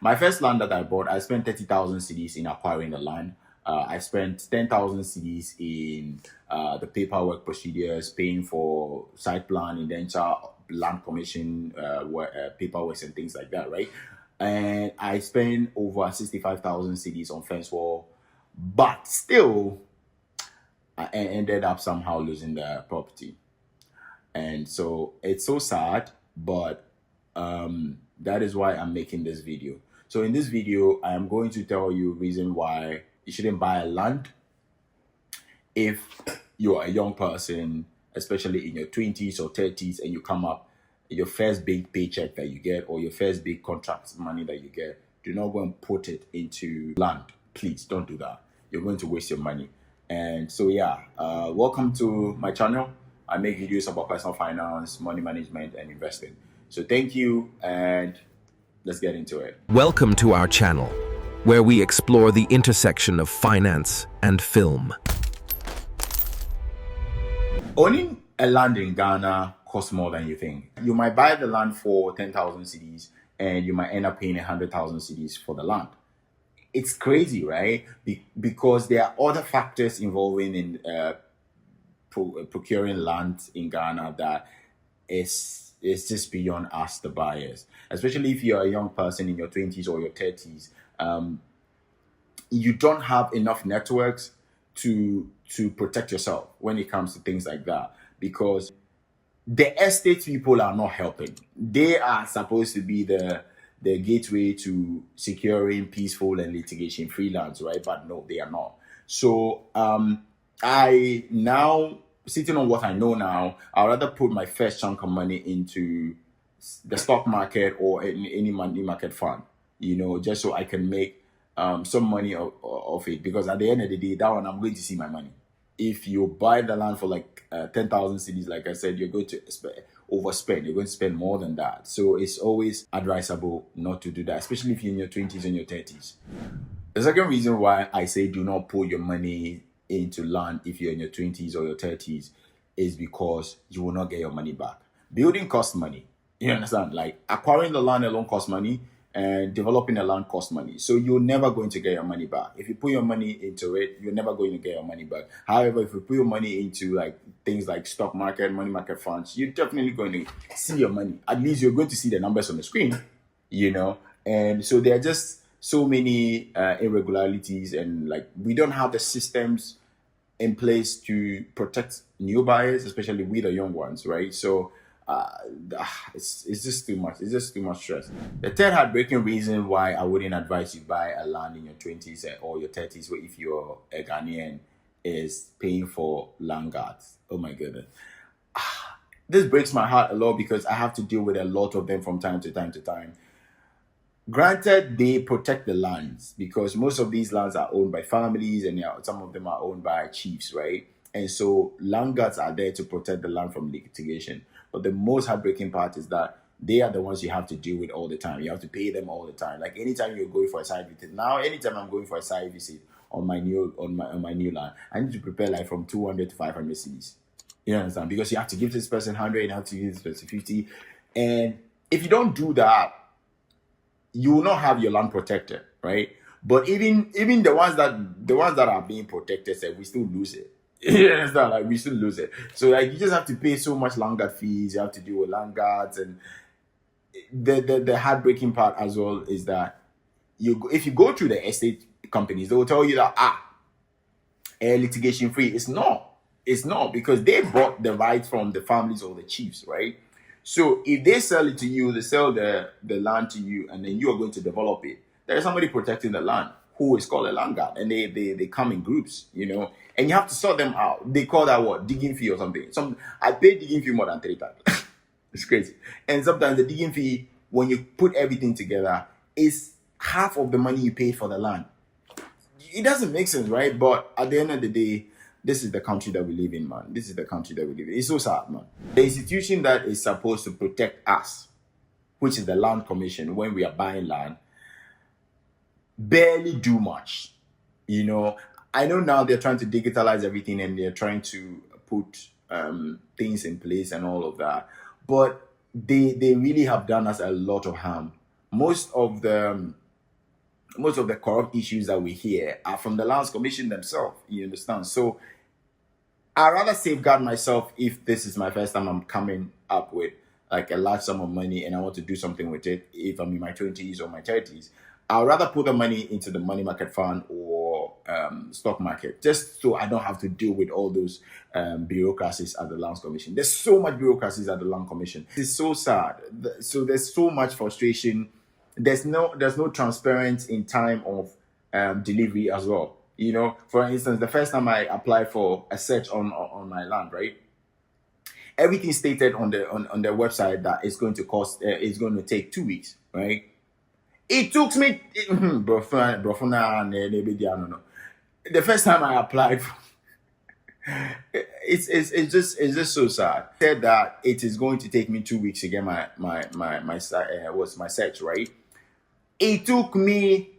My first land that I bought, I spent 30,000 cedis in acquiring the land. I spent 10,000 cedis in the paperwork procedures, paying for site plan, indenture, land commission, paperwork, and things like that, right? And I spent over 65,000 cedis on fence wall, but still, I ended up somehow losing the property. And so it's so sad, but that is why I'm making this video. So in this video, I am going to tell you reason why you shouldn't buy a land if you're a young person, especially in your 20s or 30s, and you come up, your first big paycheck that you get or your first big contract money that you get, do not go and put it into land. Please don't do that. You're going to waste your money. And so welcome to my channel. I make videos about personal finance, money management, and investing. So thank you, and let's get into it. Welcome to our channel, where we explore the intersection of finance and film. Owning a land in Ghana costs more than you think. You might buy the land for 10,000 cedis and you might end up paying 100,000 cedis for the land. It's crazy, right? Because there are other factors involving in procuring land in Ghana that is just beyond us, the buyers. Especially if you're a young person in your 20s or your 30s, you don't have enough networks to protect yourself when it comes to things like that, because the estate people are not helping. They are supposed to be the gateway to securing peaceful and litigation free lands, right? But no, they are not. So I now, sitting on what I know now, I'd rather put my first chunk of money into the stock market or any money market fund, just so I can make some money of it. Because at the end of the day, that one, I'm going to see my money. If you buy the land for like 10,000 cedis, like I said, you're going to overspend. You're going to spend more than that. So it's always advisable not to do that, especially if you're in your 20s and your 30s. The second reason why I say do not put your money into land if you're in your 20s or your 30s is because you will not get your money back. Building costs money. You understand? Like acquiring the land alone costs money, and developing a land costs money. So you're never going to get your money back. If you put your money into it, you're never going to get your money back. However, if you put your money into like things like stock market, money market funds, you're definitely going to see your money. At least you're going to see the numbers on the screen, And so there are just so many irregularities, and like we don't have the systems in place to protect new buyers, especially with the young ones, right? So it's just too much. It's just too much stress. The third heartbreaking reason why I wouldn't advise you buy a land in your 20s or your 30s, if you're a Ghanaian, is paying for land guards. Oh my goodness. This breaks my heart a lot because I have to deal with a lot of them from time to time. Granted, they protect the lands because most of these lands are owned by families, and some of them are owned by chiefs, right? And so land guards are there to protect the land from litigation. But the most heartbreaking part is that they are the ones you have to deal with all the time. You have to pay them all the time. Like anytime you're going for a site visit. Now, anytime I'm going for a site visit on my new land, I need to prepare like from 200 to 500 cedis. You understand? Because you have to give this person 100, you have to give this person 50. And if you don't do that, you will not have your land protected, right? But even the ones that are being protected, we still lose it. You understand? Like we still lose it. So like you just have to pay so much land guard fees. You have to deal with land guards, and the heartbreaking part as well is that if you go through the estate companies, they will tell you that litigation free. It's not because they bought the rights from the families or the chiefs, right? So if they sell it to you, they sell the land to you, and then you are going to develop it. There is somebody protecting the land who is called a land guard, and they come in groups, and you have to sort them out. They call that what? Digging fee or something. I pay digging fee more than 3 times. It's crazy. And sometimes the digging fee, when you put everything together, is half of the money you paid for the land. It doesn't make sense, right? But at the end of the day, this is the country that we live in, man. This is the country that we live in. It's so sad, man. The institution that is supposed to protect us, which is the Land Commission, when we are buying land, barely do much. I know now they're trying to digitalize everything and they're trying to put things in place and all of that. But they really have done us a lot of harm. Most of the most of the corrupt issues that we hear are from the Lands Commission themselves. You understand? So I'd rather safeguard myself if this is my first time I'm coming up with like a large sum of money and I want to do something with it. If I'm in my 20s or my 30s, I'd rather put the money into the money market fund or stock market, just so I don't have to deal with all those bureaucracies at the Lands Commission. There's so much bureaucracies at the Land Commission. It's so sad. So there's so much frustration. There's no transparency in time of delivery as well. You know, for instance, the first time I applied for a search on my land, right? Everything stated on the website that it's going to cost, it's going to take 2 weeks, right? It took me, the first time I applied, it's just so sad. Said that it is going to take me 2 weeks to get my search, right? It took me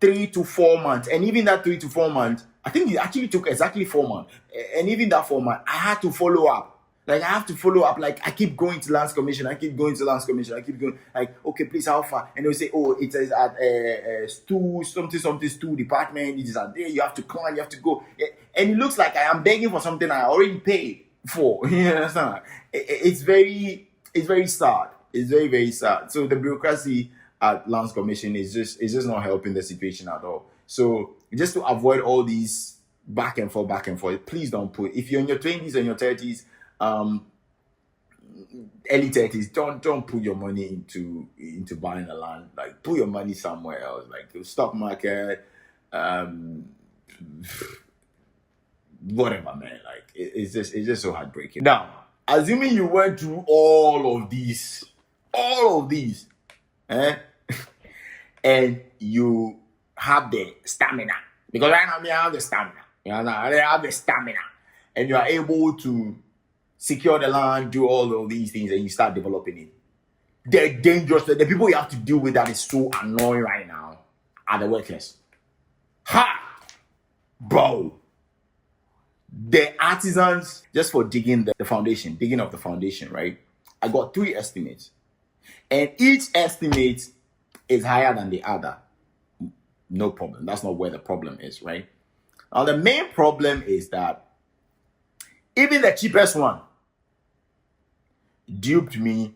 3 to 4 months, and even that 3 to 4 months, I think it actually took exactly 4 months, and even that 4 months, I had to follow up. Like, I have to follow up. Like, I keep going to Lands Commission. I keep going. Like, okay, please, how far? And they'll say, oh, it is at stool department. It is at there. You have to climb. You have to go. And it looks like I am begging for something I already paid for. You understand? It's very sad. It's very, very sad. So the bureaucracy at Lands Commission is just not helping the situation at all. So just to avoid all these back and forth, please don't put. If you're in your 20s and your 30s, early 30s, don't put your money into buying a land. Like, put your money somewhere else, like the stock market, whatever, man. Like, it's just so heartbreaking. Now, assuming you went through all of these, and you have the stamina, because right now I have the stamina. I have the stamina, and you are able to secure the land, do all of these things, and you start developing it. They're dangerous. The people you have to deal with that is so annoying right now are the workers. Ha! Bro. The artisans, just for digging the foundation, digging of the foundation, right? I got 3 estimates. And each estimate is higher than the other. No problem. That's not where the problem is, right? Now, the main problem is that even the cheapest one duped me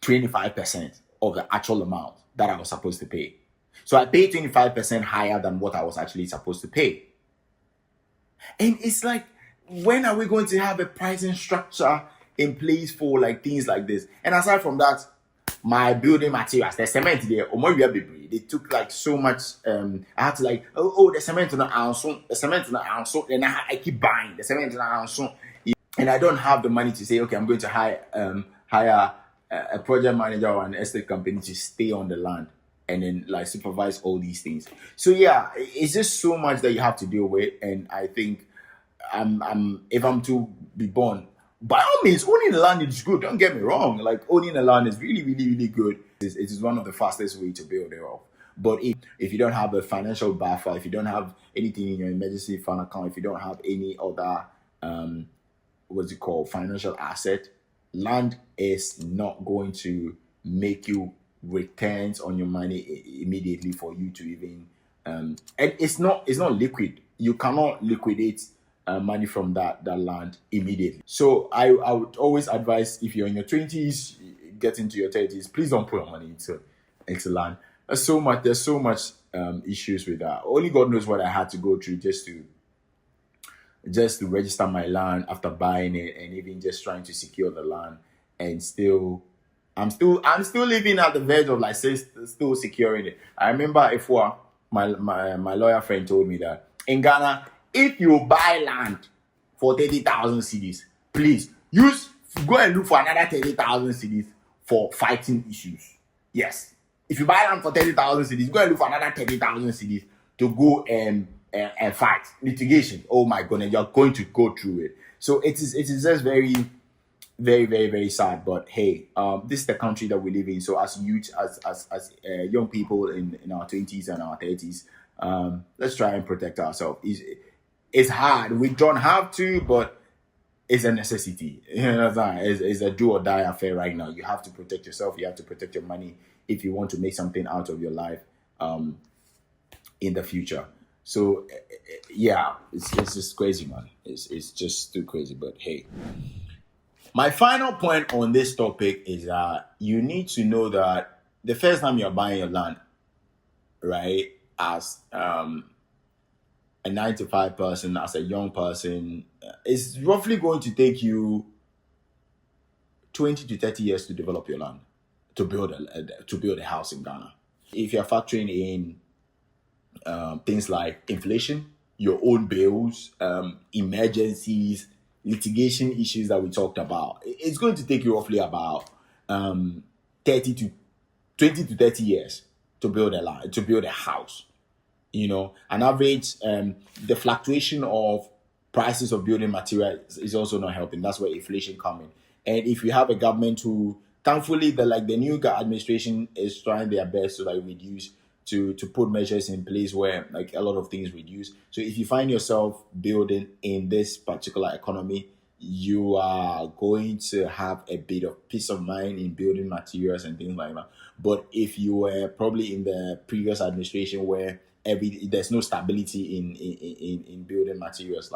25% of the actual amount that I was supposed to pay. So I paid 25% higher than what I was actually supposed to pay. And it's like, when are we going to have a pricing structure in place for like things like this? And aside from that, my building materials, the cement there, they took like so much. I had to like, the cement is not answer, and I keep buying the cement is not answer. And I don't have the money to say, okay, I'm going to hire a project manager or an estate company to stay on the land and then like supervise all these things. So yeah, it's just so much that you have to deal with. And I think if I'm to be born, by all means, owning the land is good. Don't get me wrong. Like, owning the land is really, really, really good. It is one of the fastest ways to build it off. But if you don't have a financial buffer, if you don't have anything in your emergency fund account, if you don't have any other financial asset, land is not going to make you returns on your money immediately for you to even and it's not liquid. You cannot liquidate money from that land immediately. So I would always advise, if you're in your 20s, get into your 30s, please don't put your money into land. There's so much issues with that. Only God knows what I had to go through just to register my land after buying it, and even just trying to secure the land, and I'm still living at the verge of like still securing it. I remember my lawyer friend told me that in Ghana, if you buy land for 30,000 cedis, please go and look for another 30,000 cedis for fighting issues. Yes, if you buy land for 30,000 cedis, go and look for another 30,000 cedis to go and fight litigation. Oh my goodness, you're going to go through it. So it is just very, very, very, very sad. But hey, this is the country that we live in. So as youth, as young people in our 20s and our 30s, let's try and protect ourselves. It's hard. We don't have to, but it's a necessity. You know what I'm saying? It's a do or die affair right now. You have to protect yourself. You have to protect your money if you want to make something out of your life. in the future. So yeah, it's just crazy, man. It's just too crazy. But hey, my final point on this topic is that you need to know that the first time you're buying your land, right, as a 9 to 5 person, as a young person, it's roughly going to take you 20 to 30 years to develop your land, to build a house in Ghana. If you're factoring in things like inflation, your own bills, emergencies, litigation issues that we talked about, it's going to take you roughly about 20 to 30 years to build a house. An average, the fluctuation of prices of building materials is also not helping. That's where inflation comes in. And if you have a government who, thankfully, the new administration is trying their best to reduce, to put measures in place where a lot of things reduce. So if you find yourself building in this particular economy, you are going to have a bit of peace of mind in building materials and things like that. But if you were probably in the previous administration where there's no stability in building materials,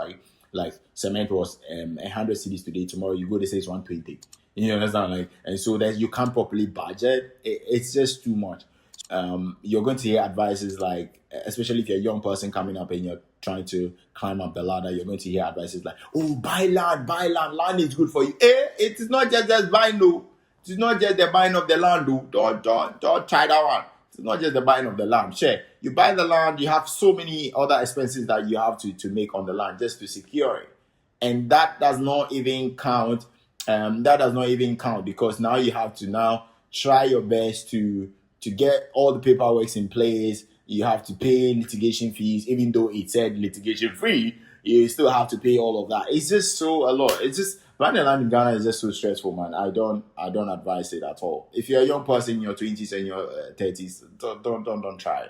like cement was 100 cedis today, tomorrow you go to say it's 120. You understand? And so that you can't properly budget. It's just too much. You're going to hear advices especially if you're a young person coming up and you're trying to climb up the ladder, you're going to hear advices like, oh, buy land, land is good for you. It is not just buying, no. It's not just the buying of the land, though. Don't try that one. It's not just the buying of the land. Sure, you buy the land, you have so many other expenses that you have to make on the land just to secure it. And that does not even count. Because now you have to try your best to get all the paperwork in place. You have to pay litigation fees, even though it said litigation free, you still have to pay all of that. It's just a lot. It's just buying a land in Ghana is just so stressful, man. I don't advise it at all. If you're a young person in your 20s and your 30s, don't try.